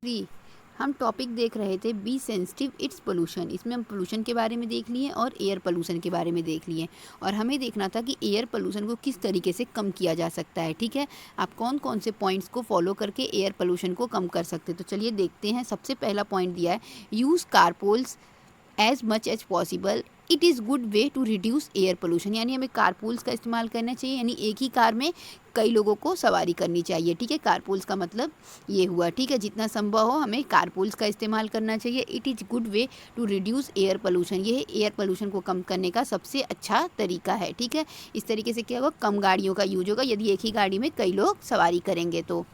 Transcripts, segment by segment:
Three हम topic देख रहे थे बी सेंसिटिव इट्स पोल्यूशन। इसमें हम पोल्यूशन के बारे में देख लिए और एयर पोल्यूशन के बारे में देख लिए और हमें देखना था कि एयर पोल्यूशन को किस तरीके से कम किया जा सकता है। ठीक है, आप कौन कौन से पॉइंट्स को फॉलो करके एयर पोल्यूशन को कम कर सकते हैं। तो चलिए देखते हैं। सबसे पहला पॉइंट दिया है use carpools as much as possible, it is good way to reduce air pollution. यानी हमें कारपूल्स का इस्तेमाल करना चाहिए, यानी एक ही कार में कई लोगों को सवारी करनी चाहिए। ठीक है, कारपूल्स का मतलब ये हुआ। ठीक है, जितना संभव हो हमें कारपूल्स का इस्तेमाल करना चाहिए। It is good way to reduce air pollution, ये एयर पोल्यूशन को कम करने का सबसे अच्छा तरीका है। ठीक है, इस तरीके से क्या होगा, कम गाड़ियों का यूज होगा यदि एक ही गाड़ी में कई लोग सवारी करेंगे तो।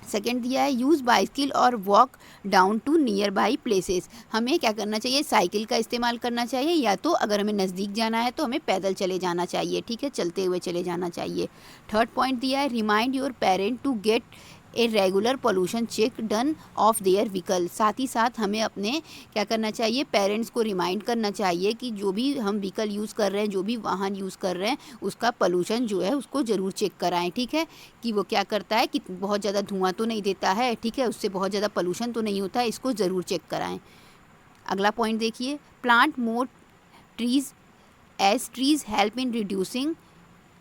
सेकेंड दिया है यूज़ बाइसिकल और walk down to nearby places. हमें क्या करना चाहिए, साइकिल का इस्तेमाल करना चाहिए, या तो अगर हमें नज़दीक जाना है तो हमें पैदल चले जाना चाहिए। ठीक है, चलते हुए चले जाना चाहिए। थर्ड पॉइंट दिया है remind your parent to get a regular pollution check done of their vehicle. साथ ही साथ हमें अपने क्या करना चाहिए, पेरेंट्स को रिमाइंड करना चाहिए कि जो भी हम व्हीकल यूज़ कर रहे हैं, जो भी वाहन यूज़ कर रहे हैं, उसका पोल्यूशन जो है उसको ज़रूर चेक कराएं। ठीक है, कि वो क्या करता है, कि बहुत ज़्यादा धुआं तो नहीं देता है, ठीक है, उससे बहुत ज़्यादा पोल्यूशन तो नहीं होता है, इसको ज़रूर चेक कराएं। अगला पॉइंट देखिए plant more trees as trees help in reducing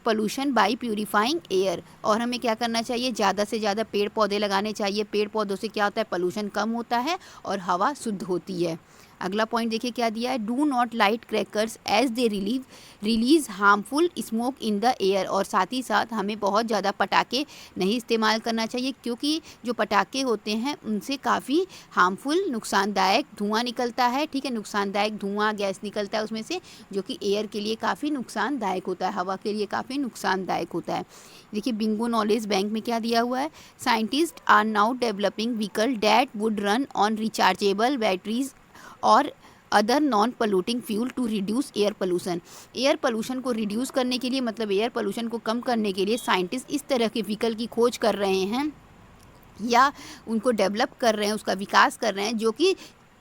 pollution by purifying air. और हमें क्या करना चाहिए, ज़्यादा से ज़्यादा पेड़ पौधे लगाने चाहिए। पेड़ पौधों से क्या होता है, पोल्यूशन कम होता है और हवा शुद्ध होती है। अगला पॉइंट देखिए क्या दिया है, do not light crackers as they release harmful smoke in the air. और साथ ही साथ हमें बहुत ज़्यादा पटाखे नहीं इस्तेमाल करना चाहिए, क्योंकि जो पटाखे होते हैं उनसे काफ़ी हार्मफुल नुकसानदायक धुआं निकलता है। ठीक है, नुकसानदायक धुआं गैस निकलता है उसमें से, जो कि एयर के लिए काफ़ी नुकसानदायक होता है, हवा के लिए काफ़ी नुकसानदायक होता है। देखिए बिंगो नॉलेज बैंक में क्या दिया हुआ है, scientist are now developing vehicle that would run on rechargeable batteries और other non polluting fuel to reduce air pollution. Air pollution को रिड्यूस करने के लिए, मतलब एयर पोल्यूशन को कम करने के लिए साइंटिस्ट इस तरह के व्हीकल की खोज कर रहे हैं या उनको डेवलप कर रहे हैं, उसका विकास कर रहे हैं जो कि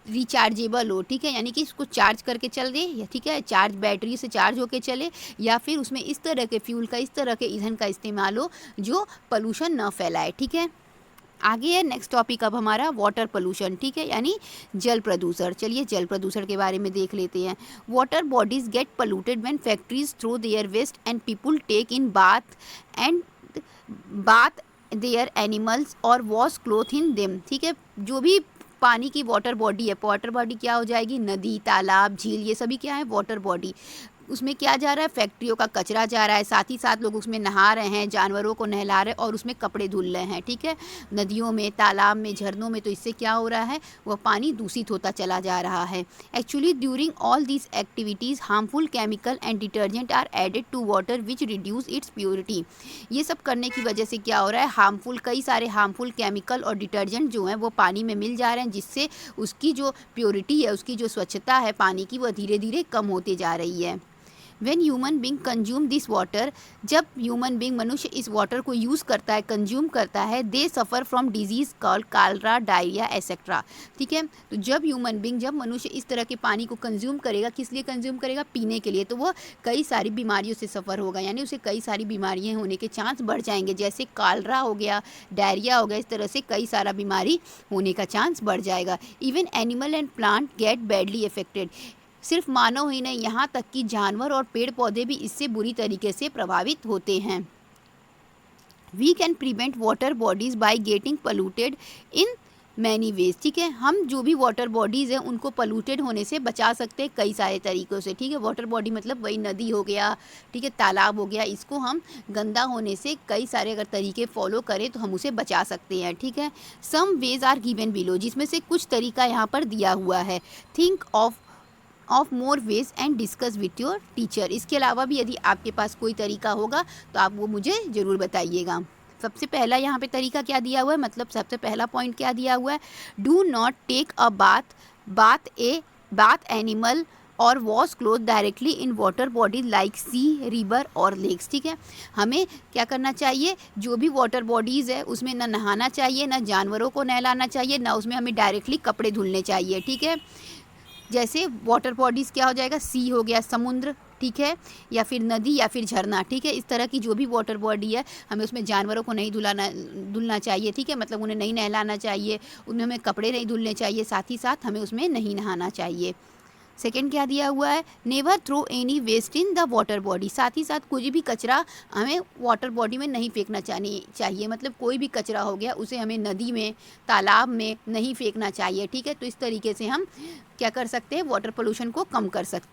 रिचार्जेबल हो। ठीक है, यानी कि इसको चार्ज करके चल दे, या ठीक है चार्ज बैटरी से चार्ज होके चले, या फिर उसमें इस तरह के फ्यूल का, इस तरह के ईंधन का इस्तेमाल हो जो पोल्यूशन न फैलाए। ठीक है, आगे है नेक्स्ट टॉपिक अब हमारा वाटर पोल्यूशन। ठीक है, यानी जल प्रदूषण। चलिए जल प्रदूषण के बारे में देख लेते हैं। Water bodies get polluted when factories throw their waste and people take in bath their animals और वॉश क्लोथ इन देम। ठीक है, जो भी पानी की वाटर बॉडी है, वाटर बॉडी क्या हो जाएगी, नदी, तालाब, झील, ये सभी क्या है, वाटर बॉडी। उसमें क्या जा रहा है, फैक्ट्रियों का कचरा जा रहा है, साथ ही साथ लोग उसमें नहा रहे हैं, जानवरों को नहला रहे हैं और उसमें कपड़े धुल रहे हैं। ठीक है, नदियों में, तालाब में, झरनों में, तो इससे क्या हो रहा है, वह पानी दूषित होता चला जा रहा है। Actually during all these activities harmful chemical and detergent are added to water which reduce its purity. ये सब करने की वजह से क्या हो रहा है, हार्मफुल, कई सारे हार्मफुल केमिकल और डिटर्जेंट जो हैं वो पानी में मिल जा रहे हैं, जिससे उसकी जो प्योरिटी है, उसकी जो स्वच्छता है पानी की, वह धीरे धीरे कम होती जा रही है। When human being consume this water, जब ह्यूमन बींग, मनुष्य इस वाटर को यूज़ करता है, कंज्यूम करता है, they suffer from disease called cholera, diarrhoea etcetera. ठीक है, तो जब ह्यूमन बींग, जब मनुष्य इस तरह के पानी को कंज्यूम करेगा, किस लिए कंज्यूम करेगा, पीने के लिए, तो वह कई सारी बीमारियों से सफ़र होगा, यानी उसे कई सारी बीमारियाँ होने के चांस बढ़ जाएंगे, जैसे कालरा हो गया, डायरिया हो गया, इस तरह से कई सारा बीमारी होने का चांस बढ़ जाएगा। Even animal and plant get badly affected. सिर्फ मानव ही नहीं, यहाँ तक कि जानवर और पेड़ पौधे भी इससे बुरी तरीके से प्रभावित होते हैं। We can prevent water bodies by getting polluted in many ways. ठीक है, हम जो भी वाटर बॉडीज़ हैं उनको पोल्यूटेड होने से बचा सकते हैं कई सारे तरीक़ों से। ठीक है, वाटर बॉडी मतलब वही नदी हो गया, ठीक है, तालाब हो गया, इसको हम गंदा होने से कई सारे अगर तरीके फॉलो करें तो हम उसे बचा सकते हैं। ठीक है, some ways are given below, जिसमें से कुछ तरीका यहाँ पर दिया हुआ है। Think of more ways and discuss with your teacher. इसके अलावा भी यदि आपके पास कोई तरीका होगा तो आप वो मुझे ज़रूर बताइएगा। सबसे पहला यहाँ पे तरीका क्या दिया हुआ है, मतलब सबसे पहला पॉइंट क्या दिया हुआ है, do not take a bath animal और wash cloth directly in water bodies like sea, river और लेक्स। ठीक है, हमें क्या करना चाहिए, जो भी वाटर बॉडीज़ है उसमें ना नहाना चाहिए, ना जानवरों को नहलाना चाहिए, ना उसमें हमें डायरेक्टली कपड़े धुलने चाहिए। ठीक है, जैसे वाटर बॉडीज़ क्या हो जाएगा, सी हो गया समुद्र, ठीक है, या फिर नदी या फिर झरना, ठीक है। इस तरह की जो भी वाटर बॉडी है हमें उसमें जानवरों को नहीं धुलना चाहिए, ठीक है, मतलब उन्हें नहीं नहलाना चाहिए, उनमें हमें कपड़े नहीं धुलने चाहिए, साथ ही साथ हमें उसमें नहीं नहाना चाहिए। सेकंड क्या दिया हुआ है, never throw any waste in the water body, साथ ही साथ कोई भी कचरा हमें वाटर बॉडी में नहीं फेंकना चाहिए, मतलब कोई भी कचरा हो गया उसे हमें नदी में, तालाब में नहीं फेंकना चाहिए, ठीक है। तो इस तरीके से हम क्या कर सकते हैं, वाटर पोल्यूशन को कम कर सकते हैं।